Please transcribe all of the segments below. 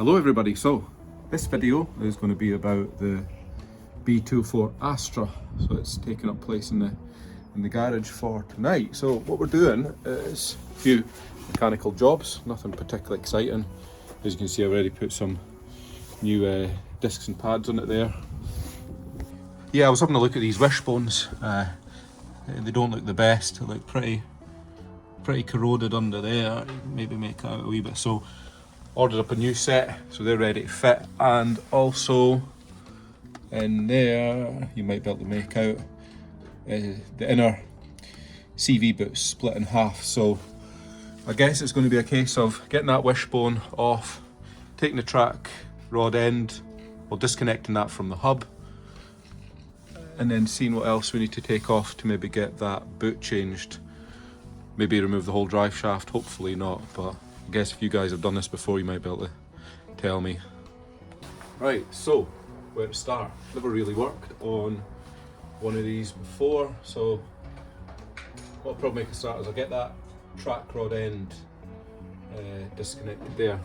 Hello everybody, so this video is going to be about the B204 Astra. So it's taking up place in the garage for tonight. So what we're doing is a few mechanical jobs, nothing particularly exciting. As you can see, I already put some new discs and pads on it there. Yeah, I was having a look at these wishbones. They don't look the best. They look pretty corroded under there. Maybe make out a wee bit. So ordered up a new set, so they're ready to fit. And also in there, you might be able to make out the inner CV boot split in half. So I guess it's going to be a case of getting that wishbone off, taking the track rod end, or disconnecting that from the hub, and then seeing what else we need to take off to maybe get that boot changed. Maybe remove the whole drive shaft, hopefully not, but I guess if you guys have done this before, you might be able to tell me. Right, so where to start? Never really worked on one of these before, so what I'll probably make a start is I'll get that track rod end disconnected there.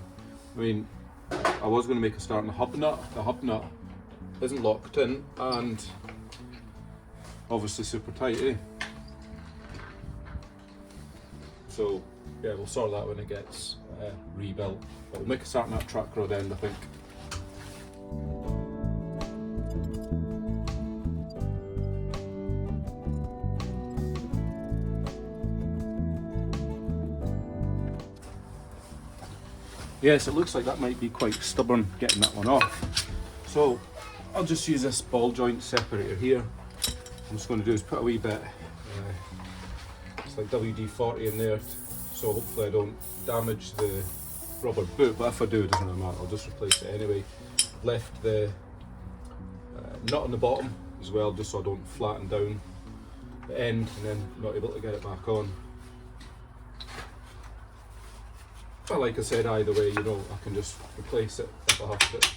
I mean, I was going to make a start on the hub nut. The hub nut isn't locked in and obviously super tight, eh? So yeah, we'll sort that when it gets rebuilt. But we'll make a start on that track rod end, I think. Yes, it looks like that might be quite stubborn getting that one off. So I'll just use this ball joint separator here. I'm just going to do is put a wee bit, it's like WD-40 in there, so hopefully I don't damage the rubber boot, but if I do, it doesn't really matter, I'll just replace it anyway. I've left the nut on the bottom as well, just so I don't flatten down the end and then not able to get it back on. But like I said, either way, you know, I can just replace it if I have to.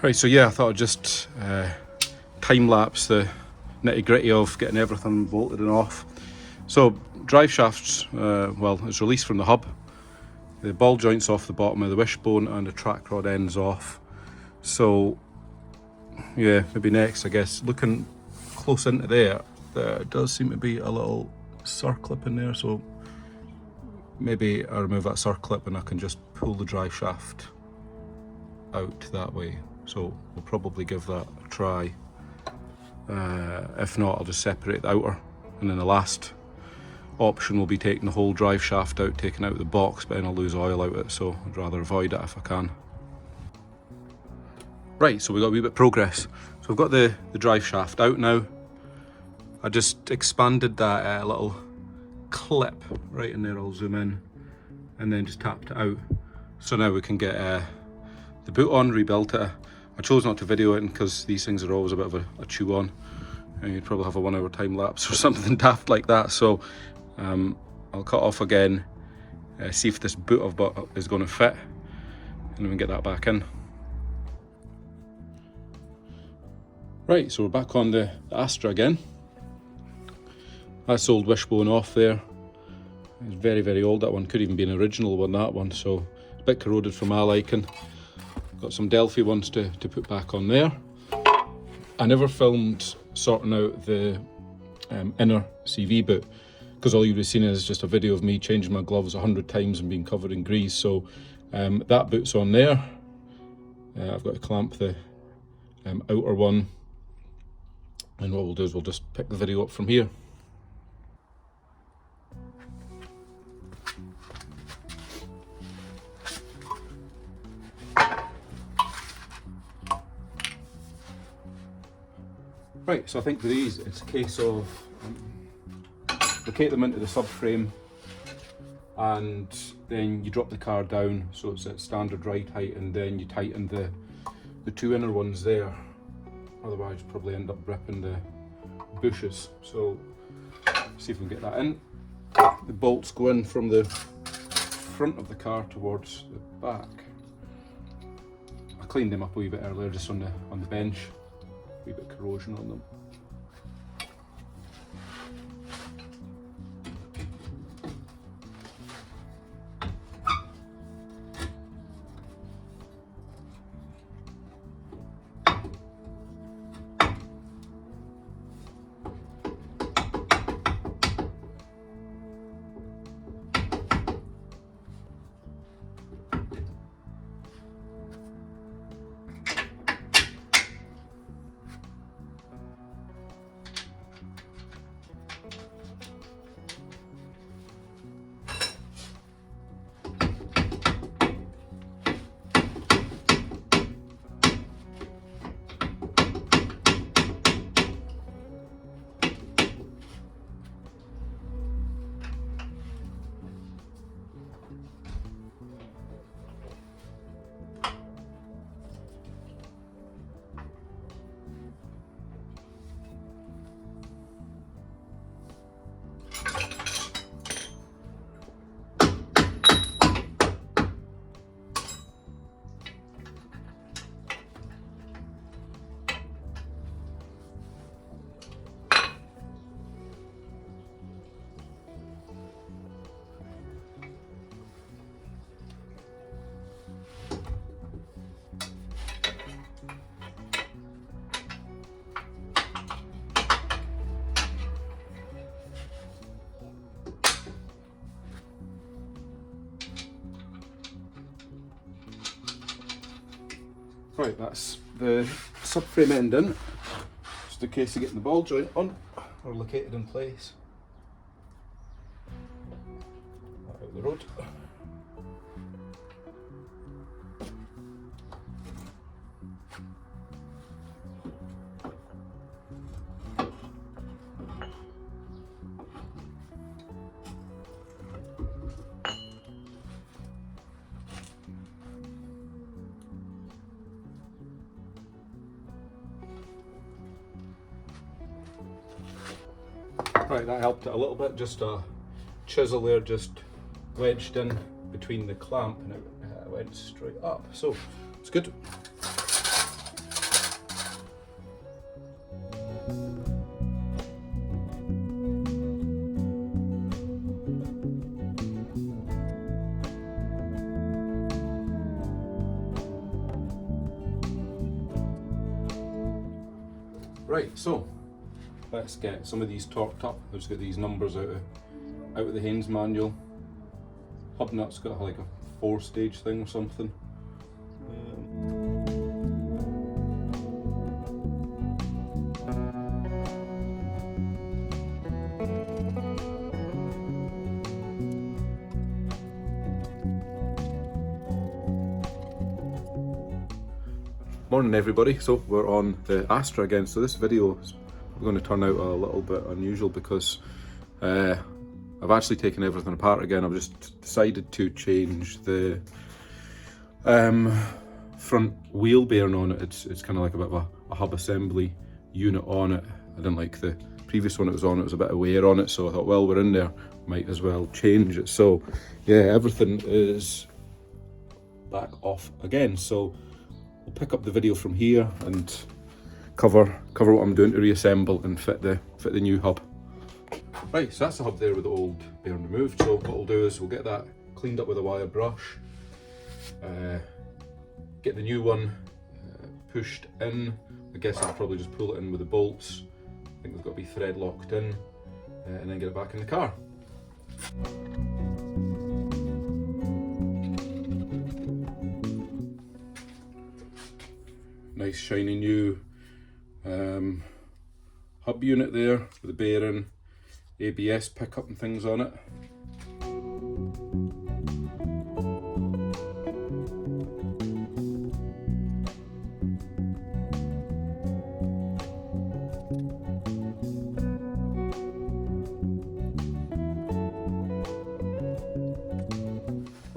Right, so yeah, I thought I'd just time lapse the nitty gritty of getting everything bolted and off. So drive shafts, well, it's released from the hub. The ball joint's off the bottom of the wishbone and the track rod end's off. So yeah, maybe next, I guess, looking close into there does seem to be a little circlip in there. So maybe I remove that circlip and I can just pull the drive shaft out that way. So we'll probably give that a try. If not, I'll just separate the outer, and then the last option will be taking the whole drive shaft out, taking out the box, but then I'll lose oil out of it, so I'd rather avoid it if I can. Right, so we've got a wee bit of progress. So we've got the drive shaft out now. I just expanded that little clip right in there. I'll zoom in and then just tapped it out. So now we can get the boot on, rebuilt it. I chose not to video it because these things are always a bit of a chew on, and you'd probably have a 1 hour time lapse or something daft like that. So I'll cut off again, see if this boot I've got is going to fit, and then we can get that back in. Right, so we're back on the Astra again. That's old wishbone off there. It's very, very old. That one could even be an original one, that one, so it's a bit corroded for my liking. Got some Delphi ones to put back on there. I never filmed sorting out the inner CV boot because all you've seen is just a video of me changing my gloves 100 times and being covered in grease. So that boot's on there. I've got to clamp the outer one, and what we'll do is we'll just pick the video up from here. Right, so I think for these, it's a case of locate them into the subframe, and then you drop the car down so it's at standard ride height, and then you tighten the two inner ones there. Otherwise you'll probably end up ripping the bushes. So see if we can get that in. The bolts go in from the front of the car towards the back. I cleaned them up a wee bit earlier just on the bench. A wee bit of corrosion on them. Right, that's the subframe end in. Just in case of getting the ball joint on or located in place. Out the road. Right, that helped it a little bit, just a chisel there just wedged in between the clamp and it went straight up, so it's good. Right, so let's get some of these torqued up. I've just got these numbers out of the Haynes manual. Hub nut's got like a 4-stage thing or something. Morning everybody, so we're on the Astra again. So this video is going to turn out a little bit unusual because I've actually taken everything apart again. I've just decided to change the front wheel bearing on it. It's kind of like a bit of a hub assembly unit on it. I didn't like the previous one it was on. It was a bit of wear on it, so I thought, well, we're in there, might as well change it. So yeah, everything is back off again. So we'll pick up the video from here and cover what I'm doing to reassemble and fit the new hub. Right, so that's the hub there with the old bearing removed. So what we'll do is we'll get that cleaned up with a wire brush, get the new one pushed in. I guess I'll probably just pull it in with the bolts. I think they've got to be thread locked in, and then get it back in the car. Nice shiny new hub unit there with the bearing, ABS pickup and things on it.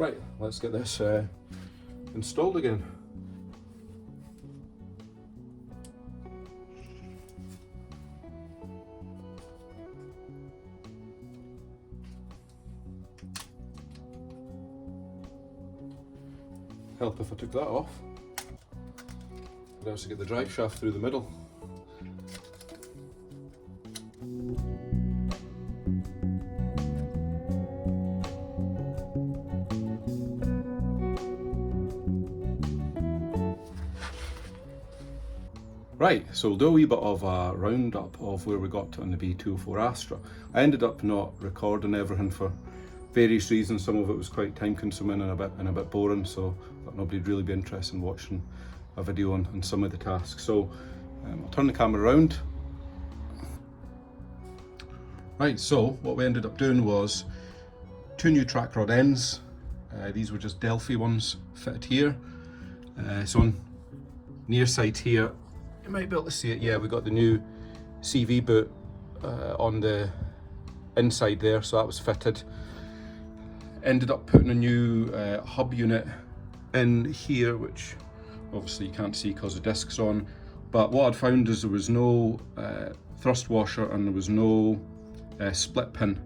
Right, let's get this installed again. Help if I took that off. I'd also get the drive shaft through the middle. Right, so we'll do a wee bit of a roundup of where we got to on the B204 Astra. I ended up not recording everything for various reasons. Some of it was quite time consuming and a bit boring, so I thought nobody'd really be interested in watching a video on some of the tasks. So I'll turn the camera around. Right, so what we ended up doing was 2 new trackrod ends. These were just Delphi ones fitted here. So on near side here, you might be able to see it. Yeah, we got the new CV boot on the inside there, so that was fitted. Ended up putting a new hub unit in here, which obviously you can't see because the disc's on. But what I'd found is there was no thrust washer and there was no split pin,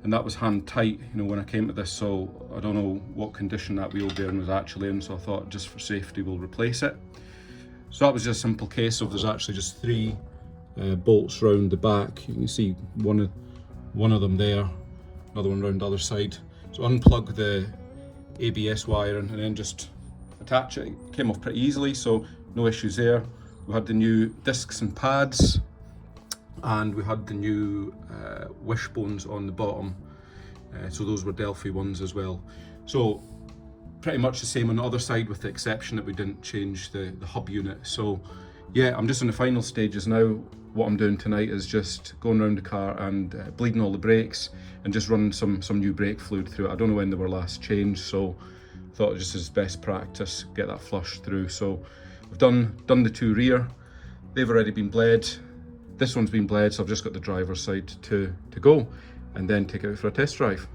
and that was hand tight, you know, when I came to this. So I don't know what condition that wheel bearing was actually in, so I thought just for safety we'll replace it. So that was just a simple case of there's actually just 3 bolts round the back. You can see one of them there, another one round the other side. So unplug the ABS wiring and then just attach it. It came off pretty easily, so no issues there. We had the new discs and pads, and we had the new wishbones on the bottom. So those were Delphi ones as well. So pretty much the same on the other side, with the exception that we didn't change the hub unit. So yeah, I'm just in the final stages now. What I'm doing tonight is just going around the car and bleeding all the brakes and just running some new brake fluid through it. I don't know when they were last changed, so I thought just as best practice, get that flushed through. So I've done the 2 rear. They've already been bled. This one's been bled, so I've just got the driver's side to go and then take it out for a test drive.